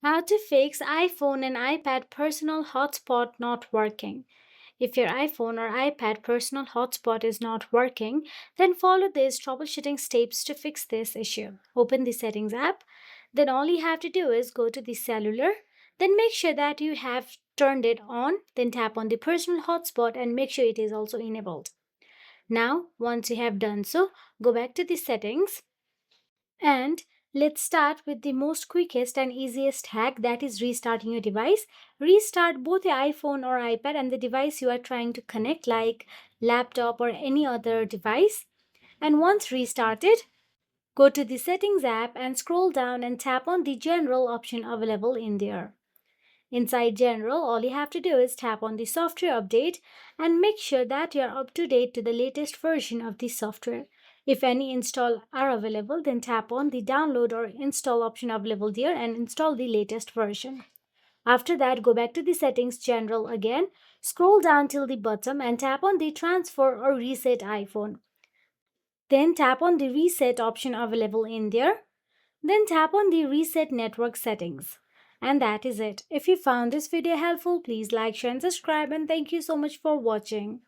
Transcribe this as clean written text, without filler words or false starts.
How to fix iPhone and iPad personal hotspot not working. If your iPhone or iPad personal hotspot is not working, then follow these troubleshooting steps to fix this issue. Open the Settings app. Then all you have to do is go to the cellular. Then make sure that you have turned it on. Then tap on the personal hotspot and make sure it is also enabled. Now, once you have done so, go back to the settings and let's start with the most quickest and easiest hack, that is restarting your device. Restart both the iPhone or iPad and the device you are trying to connect, like laptop or any other device. And once restarted, go to the Settings app and scroll down and tap on the General option available in there. Inside General, all you have to do is tap on the Software Update and make sure that you are up to date to the latest version of the software. If any install are available, then tap on the Download or Install option available there and install the latest version. After that, go back to the Settings General again, scroll down till the bottom and tap on the Transfer or Reset iPhone. Then tap on the Reset option available in there. Then tap on the Reset Network Settings. And that is it. If you found this video helpful, please like, share and subscribe, and thank you so much for watching.